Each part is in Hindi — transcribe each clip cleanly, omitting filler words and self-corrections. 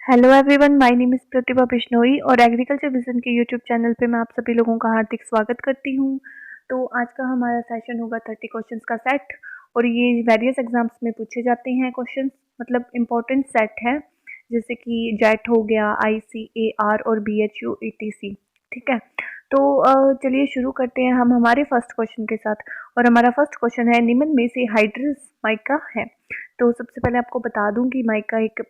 Hello everyone, my name is Pratibha Bishnoi और एग्रीकल्चर विजन के यूट्यूब चैनल पे मैं आप सभी लोगों का हार्दिक स्वागत करती हूँ। तो आज का हमारा सेशन होगा 30 क्वेश्चंस का सेट और ये वेरियस एग्जाम्स में पूछे जाते हैं क्वेश्चंस, मतलब इम्पोर्टेंट सेट है, जैसे कि जेट हो गया, ICAR और BHU ETC। ठीक है, तो चलिए शुरू करते हैं हम हमारे फर्स्ट क्वेश्चन के साथ। और हमारा फर्स्ट क्वेश्चन है, निम्न में से हाइड्रस माइका है। तो सबसे पहले आपको बता दूं कि माइका एक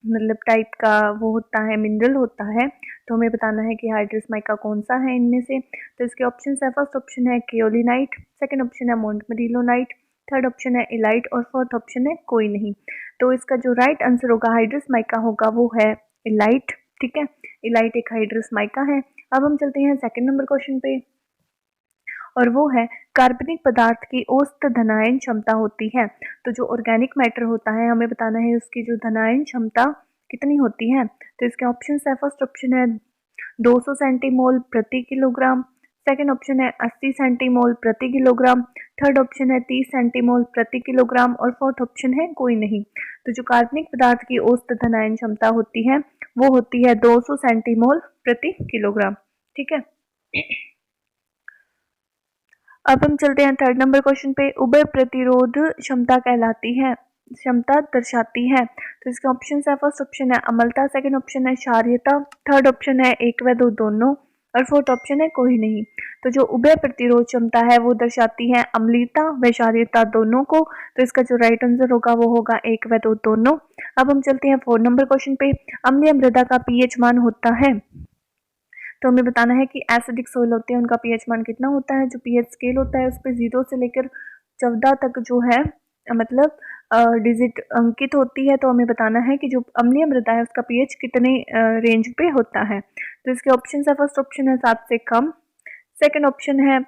मतलब टाइप का वो होता है, मिनरल होता है। तो हमें बताना है कि हाइड्रस माइका कौन सा है इनमें से। तो इसके ऑप्शन है, फर्स्ट ऑप्शन है केओलिनाइट, सेकंड ऑप्शन है मोंटमरीलोनाइट, थर्ड ऑप्शन है इलाइट और फोर्थ ऑप्शन है कोई नहीं। तो इसका जो राइट आंसर होगा हाइड्रस माइका होगा वो है इलाइट। ठीक है, इलाइट एक हाइड्रस माइका है। अब हम चलते हैं सेकंड नंबर क्वेश्चन पे और वो है कार्बनिक पदार्थ की औसत धनायन क्षमता होती है। तो जो ऑर्गेनिक मैटर होता है हमें बताना है उसकी जो धनायन क्षमता कितनी होती है। तो इसके ऑप्शन है, फर्स्ट ऑप्शन है 200 सेंटीमोल प्रति किलोग्राम, सेकेंड ऑप्शन है 80 सेंटीमोल प्रति किलोग्राम, थर्ड ऑप्शन है 30 सेंटीमोल प्रति किलोग्राम और फोर्थ ऑप्शन है कोई नहीं। तो जो कार्बनिक पदार्थ की औसत धनायन क्षमता होती है वो होती है 200 सेंटीमोल प्रति किलोग्राम। ठीक है, अब हम चलते हैं थर्ड नंबर क्वेश्चन पे। उभय प्रतिरोध क्षमता कहलाती है, क्षमता दर्शाती है। तो इसके ऑप्शन है, फर्स्ट ऑप्शन है अम्लता, सेकंड ऑप्शन है क्षारीयता, थर्ड ऑप्शन है एक व दो दोनों और फोर्थ ऑप्शन है कोई नहीं। तो जो उभय प्रतिरोध क्षमता है वो दर्शाती है अम्लीयता व क्षारीयता दोनों को। तो इसका जो राइट आंसर होगा वो होगा एक व दो दोनों। अब हम चलते हैं फोर्थ नंबर क्वेश्चन पे। अम्लीय मृदा का पीएच मान होता है। तो हमें बताना है कि एसिडिक सोइल होते हैं उनका पीएच मान कितना होता है। जो पीएच स्केल होता है उस पर 0 से लेकर 14 तक जो है मतलब डिजिट अंकित होती है। तो हमें बताना है कि जो अम्लीय मृदा है उसका पीएच कितने रेंज पे होता है। तो इसके ऑप्शन है, फर्स्ट ऑप्शन है 7 से कम, सेकंड ऑप्शन है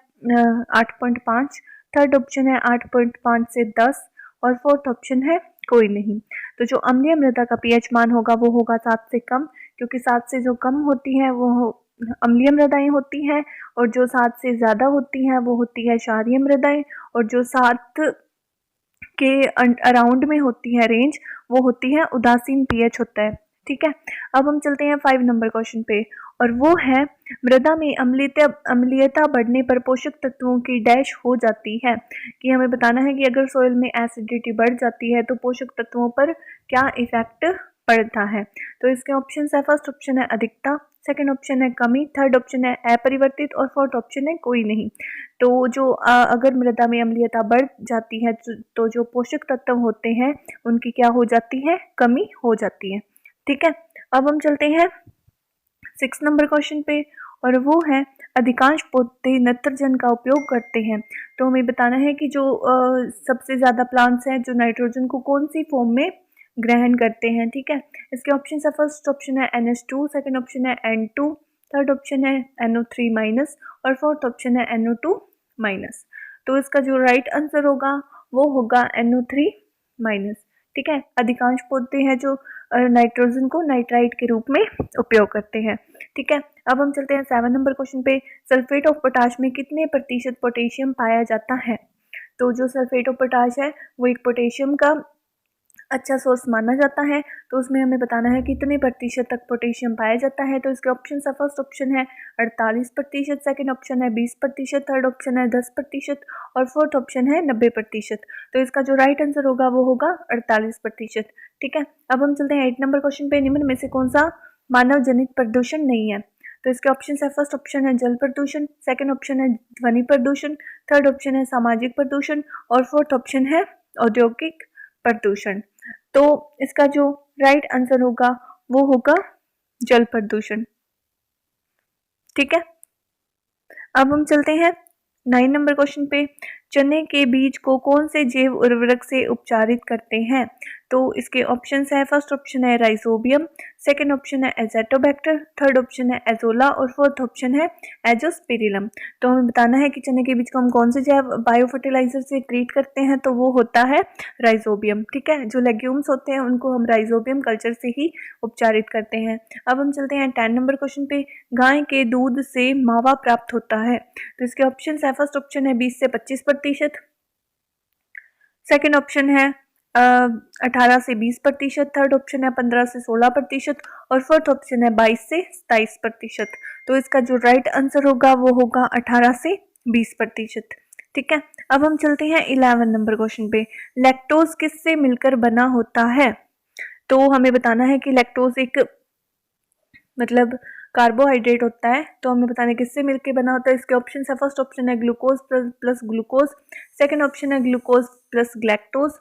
8.5, थर्ड ऑप्शन है 8.5 से 10 और फोर्थ ऑप्शन है कोई नहीं। तो जो अम्लीय मृदा का पीएच मान होगा वो होगा 7 से कम, क्योंकि 7 से जो कम होती है वो अम्लीय मृदाएं होती हैं और जो 7 से ज़्यादा होती हैं वो होती है क्षारीय मृदाएं और जो 7 के अराउंड में होती है रेंज वो होती है उदासीन पीएच होता है। ठीक है, अब हम चलते हैं 5 नंबर क्वेश्चन पे और वो है मृदा में अम्लीयता बढ़ने पर पोषक तत्वों की डैश हो जाती है। कि हमें बताना है कि अगर सोइल में एसिडिटी बढ़ जाती है तो पोषक तत्वों पर क्या इफेक्ट पड़ता है। तो इसके ऑप्शन है, फर्स्ट ऑप्शन है अधिकता, सेकंड ऑप्शन है कमी, थर्ड ऑप्शन है अपरिवर्तित और फोर्थ ऑप्शन है कोई नहीं। तो जो अगर मृदा में अम्लीयता बढ़ जाती है तो जो पोषक तत्व होते हैं उनकी क्या हो जाती है, कमी हो जाती है। ठीक है, अब हम चलते हैं 6 नंबर क्वेश्चन पे और वो है अधिकांश पौधे नत्रजन का उपयोग करते हैं। तो हमें बताना है कि जो सबसे ज़्यादा प्लांट्स हैं जो नाइट्रोजन को कौन सी फॉर्म में ग्रहण करते हैं। ठीक है, इसके ऑप्शन है, फर्स्ट ऑप्शन है NH2, सेकंड ऑप्शन है N2, थर्ड ऑप्शन है NO3 माइनस और फोर्थ ऑप्शन है NO2 माइनस। तो इसका जो राइट आंसर होगा वो होगा NO3 माइनस। ठीक है, अधिकांश पौधे हैं जो नाइट्रोजन को नाइट्राइट के रूप में उपयोग करते हैं। ठीक है, अब हम चलते हैं 7 नंबर क्वेश्चन पे। सल्फेट ऑफ पोटाश में कितने प्रतिशत पोटेशियम पाया जाता है। तो जो सल्फेट ऑफ पोटाश है वो एक पोटेशियम का अच्छा सोर्स माना जाता है। तो उसमें हमें बताना है कितने प्रतिशत तक पोटेशियम पाया जाता है। तो इसके ऑप्शन है, फर्स्ट ऑप्शन है 48%, सेकंड ऑप्शन है 20%, थर्ड ऑप्शन है 10% और फोर्थ ऑप्शन है 90%। तो इसका जो राइट आंसर होगा वो होगा 48%। ठीक है, अब हम चलते हैं 8 नंबर क्वेश्चन पे। निम्न में से कौन सा मानव जनित प्रदूषण नहीं है। तो इसके ऑप्शन है, फर्स्ट ऑप्शन है जल प्रदूषण, सेकंड ऑप्शन है ध्वनि प्रदूषण, थर्ड ऑप्शन है सामाजिक प्रदूषण और फोर्थ ऑप्शन है औद्योगिक प्रदूषण। तो इसका जो राइट आंसर होगा वो होगा जल प्रदूषण। ठीक है, अब हम चलते हैं 9 नंबर क्वेश्चन पे। चने के बीज को कौन से जैव उर्वरक से उपचारित करते हैं। तो इसके ऑप्शंस है, फर्स्ट ऑप्शन है राइजोबियम, सेकंड ऑप्शन है एजेटोबैक्टर, थर्ड ऑप्शन है एजोला और फोर्थ ऑप्शन है एजोस्पिरिलम। तो हमें बताना है कि चने के बीज को हम कौन से जैव बायो फर्टिलाइजर से ट्रीट करते हैं। तो वो होता है राइजोबियम। ठीक है, जो लेग्यूम्स होते हैं उनको हम राइजोबियम कल्चर से ही उपचारित करते हैं। अब हम चलते हैं 10 नंबर क्वेश्चन पे। गाय के दूध से मावा प्राप्त होता है। तो इसके ऑप्शन है, फर्स्ट ऑप्शन है 20 से 25%, सेकेंड ऑप्शन है 18 से 20%, थर्ड ऑप्शन है 15 से 16% और फोर्थ ऑप्शन है 22 से 27%। तो इसका जो राइट आंसर होगा वो होगा 18 से 20%। ठीक है, अब हम चलते हैं 11 नंबर क्वेश्चन पे। लैक्टोज किससे मिलकर बना होता है? तो हमें बताना है कि लैक्टोज एक मतलब कार्बोहाइड्रेट होता है, तो हमें बताना है किससे मिलकर बना होता है। इसके ऑप्शन है, फर्स्ट ऑप्शन है glucose plus glucose, second option है glucose plus galactose,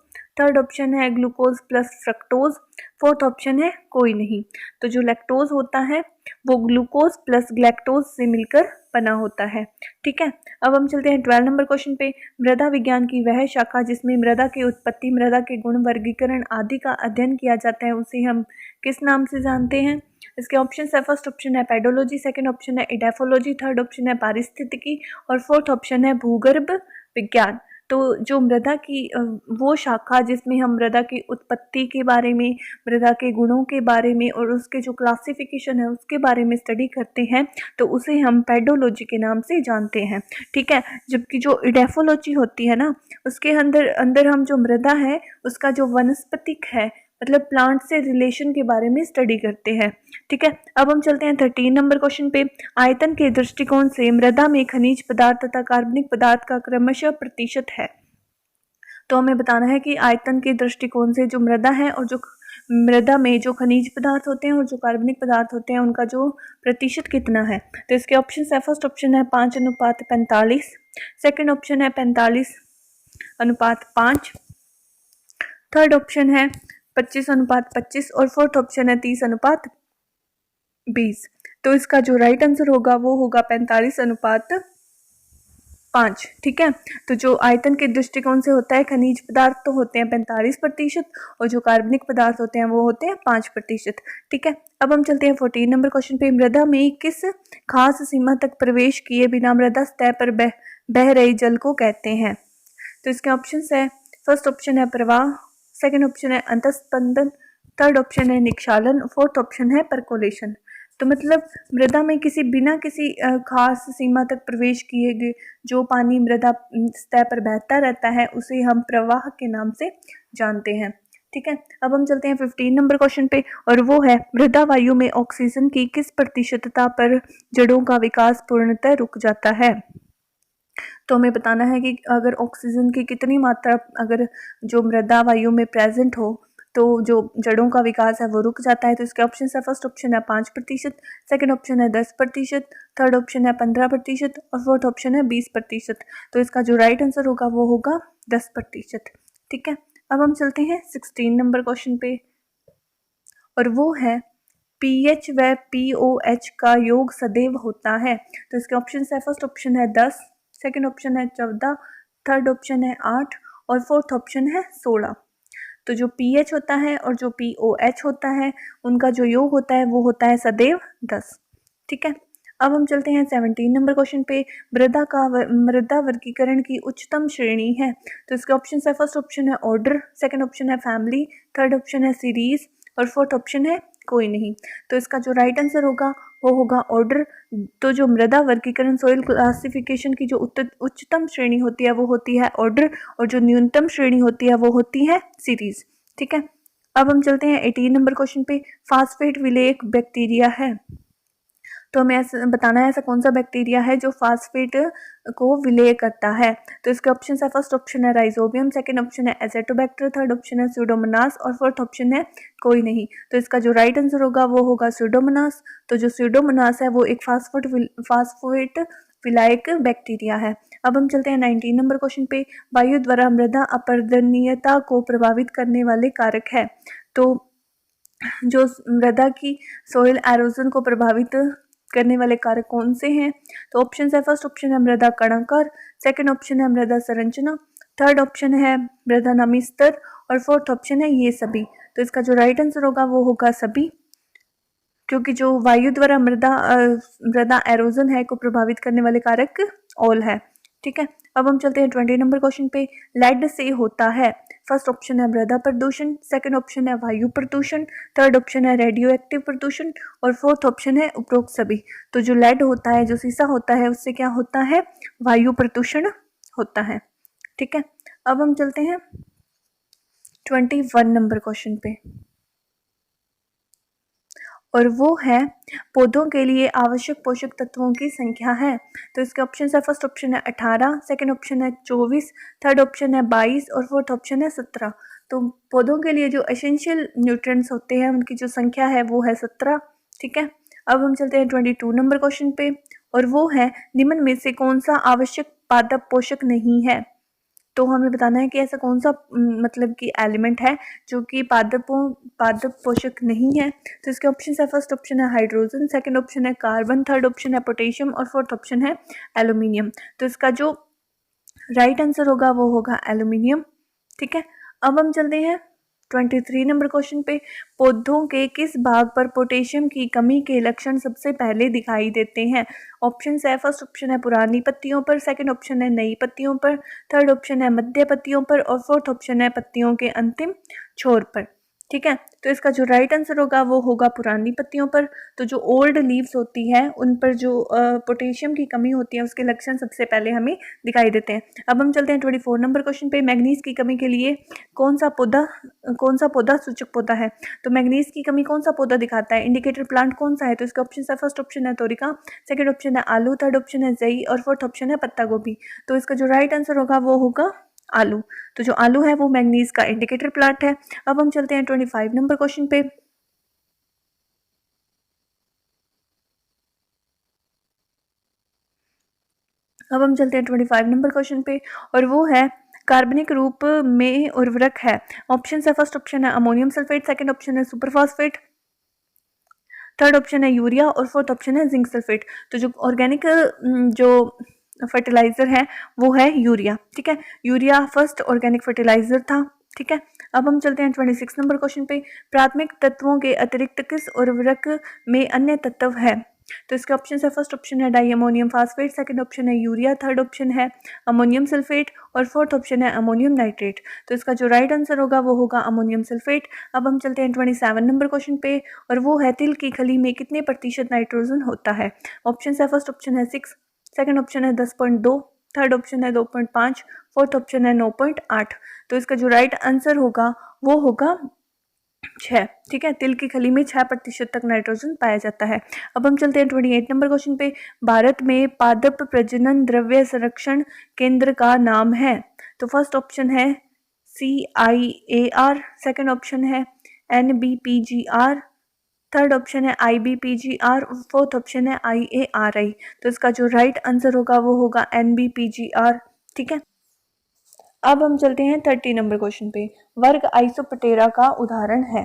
third option है glucose plus fructose, fourth option है कोई नहीं। तो जो लैक्टोज होता है वो ग्लूकोज प्लस ग्लैक्टोज से मिलकर बना होता है। ठीक है, अब हम चलते हैं 12 नंबर क्वेश्चन पे। मृदा विज्ञान की वह शाखा जिसमें मृदा की उत्पत्ति, मृदा के गुण, वर्गीकरण आदि का अध्ययन किया जाता है उसे हम किस नाम से जानते हैं? इसके ऑप्शन है, फर्स्ट ऑप्शन है पेडोलॉजी, सेकंड ऑप्शन है एडेफोलॉजी, थर्ड ऑप्शन है पारिस्थितिकी और फोर्थ ऑप्शन है भूगर्भ विज्ञान। तो जो मृदा की वो शाखा जिसमें हम मृदा की उत्पत्ति के बारे में, मृदा के गुणों के बारे में और उसके जो क्लासिफिकेशन है उसके बारे में स्टडी करते हैं, तो उसे हम पेडोलॉजी के नाम से जानते हैं। ठीक है, जबकि जो एडेफोलॉजी होती है ना, उसके अंदर हम जो मृदा है उसका जो वनस्पतिक है मतलब प्लांट से रिलेशन के बारे में स्टडी करते हैं। ठीक है, अब हम चलते हैं 13 नंबर क्वेश्चन पे। आयतन के दृष्टिकोण से मृदा में खनिज पदार्थ तथा कार्बनिक पदार्थ का क्रमशः प्रतिशत है। तो हमें बताना है कि आयतन के दृष्टिकोण से जो मृदा है और जो मृदा में जो खनिज पदार्थ होते हैं और जो कार्बनिक पदार्थ होते हैं उनका जो प्रतिशत कितना है। तो इसके ऑप्शन है, फर्स्ट ऑप्शन है 5:45, सेकेंड ऑप्शन है 45:5, थर्ड ऑप्शन है 25:25 और फोर्थ ऑप्शन है 30:20। तो इसका जो राइट आंसर होगा वो होगा 45:5। ठीक है, तो जो आयतन के दृष्टिकोण से होता है, खनिज पदार्थ तो होते हैं 45% और जो कार्बनिक पदार्थ होते हैं वो होते हैं 5%। ठीक है, अब हम चलते हैं 14 नंबर क्वेश्चन पे। मृदा में किस खास सीमा तक प्रवेश किए बिना मृदा सतह पर बह रहे जल को कहते हैं? तो इसके ऑप्शन है, फर्स्ट ऑप्शन है प्रवाह, सेकेंड ऑप्शन है अंतस्पंदन, थर्ड ऑप्शन है निक्षालन, फोर्थ ऑप्शन है परकोलेशन। तो मतलब मृदा में बिना किसी खास सीमा तक प्रवेश किए गए जो पानी मृदा सतह पर बहता रहता है उसे हम प्रवाह के नाम से जानते हैं। ठीक है, अब हम चलते हैं 15 नंबर क्वेश्चन पे और वो है, मृदा वायु में ऑक्सीजन की किस प्रतिशतता पर जड़ों का विकास पूर्णतः रुक जाता है? तो हमें बताना है कि अगर ऑक्सीजन की कितनी मात्रा अगर जो मृदा वायु में प्रेजेंट हो तो जो जड़ों का विकास है वो रुक जाता है। तो इसके ऑप्शन है, फर्स्ट ऑप्शन है 5%, सेकंड ऑप्शन है 10%, थर्ड ऑप्शन है 15% और फोर्थ ऑप्शन है 20%। तो इसका जो राइट आंसर होगा वो होगा 10%। ठीक है, अब हम चलते हैं 16 नंबर क्वेश्चन पे और वो है, pH व POH का योग सदैव होता है। तो इसके ऑप्शन है, फर्स्ट ऑप्शन है 10, सेकंड ऑप्शन है 14, थर्ड ऑप्शन है 8 और फोर्थ ऑप्शन है 16। तो जो pH होता है और जो POH होता है उनका जो योग होता है वो होता है सदैव 10। ठीक है, अब हम चलते हैं 17 नंबर क्वेश्चन पे। मृदा वर्गीकरण की उच्चतम श्रेणी है। तो इसके ऑप्शन है, फर्स्ट ऑप्शन है ऑर्डर, सेकंड ऑप्शन है फैमिली, थर्ड ऑप्शन है सीरीज और फोर्थ ऑप्शन है कोई नहीं। तो इसका जो राइट आंसर होगा वो होगा ऑर्डर। तो जो मृदा वर्गीकरण सॉइल क्लासिफिकेशन की जो उच्चतम श्रेणी होती है वो होती है ऑर्डर और जो न्यूनतम श्रेणी होती है वो होती है सीरीज। ठीक है, अब हम चलते हैं 18 नंबर क्वेश्चन पे। फास्फेट विलेयक बैक्टीरिया है। तो हमें ऐसा बताना है, ऐसा कौन सा बैक्टीरिया है जो फास्फेट को विलेय करता है। तो इसके ऑप्शन है, फर्स्ट ऑप्शन है राइजोबियम, सेकंड ऑप्शन है एजेटोबैक्टर, थर्ड ऑप्शन है स्यूडोमोनास और फोर्थ ऑप्शन है कोई नहीं। तो इसका जो राइट आंसर होगा वो होगा स्यूडोमोनास। तो जो स्यूडोमोनास है वो एक फास्फेट विलायक बैक्टीरिया है। अब हम चलते हैं 19 नंबर क्वेश्चन पे। वायु द्वारा मृदा अपरदनीयता को प्रभावित करने वाले कारक है। तो जो मृदा की सॉइल एरोजन को प्रभावित करने वाले कारक कौन से हैं? तो ऑप्शन है, फर्स्ट ऑप्शन है मृदा कणाकार, सेकंड ऑप्शन है मृदा संरचना, थर्ड ऑप्शन है मृदा नमी स्तर और फोर्थ ऑप्शन है ये सभी। तो इसका जो राइट आंसर होगा वो होगा सभी, क्योंकि जो वायु द्वारा मृदा एरोजन है को प्रभावित करने वाले कारक ऑल है। ठीक है, अब हम चलते हैं 20 नंबर क्वेश्चन पे। लेड से होता है, फर्स्ट ऑप्शन है मृदा प्रदूषण, सेकंड ऑप्शन है वायु प्रदूषण, थर्ड ऑप्शन है रेडियो एक्टिव प्रदूषण और फोर्थ ऑप्शन है उपरोक्त सभी। तो जो लेड होता है, जो सीसा होता है, उससे क्या होता है? वायु प्रदूषण होता है। ठीक है, अब हम चलते हैं 21 नंबर क्वेश्चन पे, और वो है पौधों के लिए आवश्यक पोषक तत्वों की संख्या है। तो इसके ऑप्शन है, फर्स्ट ऑप्शन है 18, सेकंड ऑप्शन है 24, थर्ड ऑप्शन है 22 और फोर्थ ऑप्शन है 17। तो पौधों के लिए जो एसेंशियल न्यूट्रिएंट्स होते हैं उनकी जो संख्या है वो है 17। ठीक है, अब हम चलते हैं 22 नंबर क्वेश्चन पे, और वो है निम्न में से कौन सा आवश्यक पादप पोषक नहीं है। तो हमें बताना है कि ऐसा कौन सा मतलब कि एलिमेंट है जो कि पादप पोषक नहीं है। तो इसके ऑप्शन है, फर्स्ट ऑप्शन है हाइड्रोजन, सेकंड ऑप्शन है कार्बन, थर्ड ऑप्शन है पोटेशियम और फोर्थ ऑप्शन है एल्यूमिनियम। तो इसका जो राइट आंसर होगा वो होगा एल्यूमिनियम। ठीक है, अब हम चलते हैं 23 नंबर क्वेश्चन पे, पौधों के किस भाग पर पोटेशियम की कमी के लक्षण सबसे पहले दिखाई देते हैं। ऑप्शन है, फर्स्ट ऑप्शन है पुरानी पत्तियों पर, सेकंड ऑप्शन है नई पत्तियों पर, थर्ड ऑप्शन है मध्य पत्तियों पर और फोर्थ ऑप्शन है पत्तियों के अंतिम छोर पर। ठीक है, तो इसका जो राइट आंसर होगा वो होगा पुरानी पत्तियों पर। तो जो ओल्ड लीव्स होती है उन पर जो पोटेशियम की कमी होती है उसके लक्षण सबसे पहले हमें दिखाई देते हैं। अब हम चलते हैं 24 नंबर क्वेश्चन पे, मैग्नीज की कमी के लिए कौन सा पौधा सूचक पौधा है। तो मैग्नीज की कमी कौन सा पौधा दिखाता है, इंडिकेटर प्लांट कौन सा है। तो इसके ऑप्शन है, फर्स्ट ऑप्शन है तोरिका, सेकंड ऑप्शन है आलू, थर्ड ऑप्शन है जई और फोर्थ ऑप्शन है पत्ता गोभी। तो इसका जो राइट आंसर होगा वो होगा आलू। तो जो आलू है वो मैग्नीज का इंडिकेटर प्लांट है। अब हम चलते हैं 25 नंबर क्वेश्चन पे, अब हम चलते हैं 25 नंबर क्वेश्चन पे, और वो है कार्बनिक रूप में उर्वरक है। ऑप्शन है, फर्स्ट ऑप्शन है अमोनियम सल्फेट, सेकंड ऑप्शन है सुपरफॉस्फेट, थर्ड ऑप्शन है यूरिया और फोर्थ ऑप्शन है जिंक सल्फेट। तो जो ऑर्गेनिक जो फर्टिलाइजर है वो है यूरिया। ठीक है, यूरिया फर्स्ट ऑर्गेनिक फर्टिलाइजर था। ठीक है, अब हम चलते हैं 26 नंबर क्वेश्चन पे, प्राथमिक तत्वों के अतिरिक्त किस उर्वरक में अन्य तत्व है। तो इसके ऑप्शन है, फर्स्ट ऑप्शन है di ammonium phosphate, second option है यूरिया, थर्ड ऑप्शन है अमोनियम सल्फेट और फोर्थ ऑप्शन है अमोनियम नाइट्रेट। तो इसका जो राइट आंसर होगा वो होगा अमोनियम सल्फेट। अब हम चलते हैं 27 नंबर क्वेश्चन पे, और वो है तिल की खली में कितने प्रतिशत नाइट्रोजन होता है। ऑप्शन है, फर्स्ट ऑप्शन है 6, सेकंड ऑप्शन है 10.2, थर्ड ऑप्शन है 2.5, फोर्थ ऑप्शन है 9.8। तो इसका जो राइट आंसर होगा वो होगा 6। ठीक है, तिल की खली में 6% तक नाइट्रोजन पाया जाता है। अब हम चलते हैं 28 नंबर क्वेश्चन पे, भारत में पादप प्रजनन द्रव्य संरक्षण केंद्र का नाम है। तो फर्स्ट ऑप्शन है CIAR, सेकंड ऑप्शन है NBPGR, थर्ड ऑप्शन है IBPGR और फोर्थ ऑप्शन है IARI। तो इसका जो राइट आंसर होगा वो होगा NBPGR। ठीक है, अब हम चलते हैं 30 नंबर क्वेश्चन पे, वर्ग आइसोप्टेरा का उदाहरण है।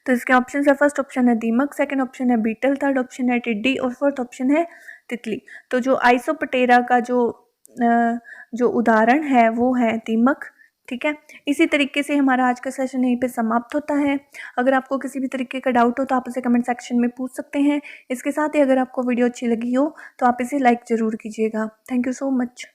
तो इसके ऑप्शन है, फर्स्ट ऑप्शन है दीमक, सेकंड ऑप्शन है बीटल, थर्ड ऑप्शन है टिड्डी और फोर्थ ऑप्शन है तितली। तो जो आइसोप्टेरा का जो उदाहरण है वो है दीमक। ठीक है, इसी तरीके से हमारा आज का सेशन यहीं पे समाप्त होता है। अगर आपको किसी भी तरीके का डाउट हो तो आप इसे कमेंट सेक्शन में पूछ सकते हैं। इसके साथ ही अगर आपको वीडियो अच्छी लगी हो तो आप इसे लाइक ज़रूर कीजिएगा। Thank you so much.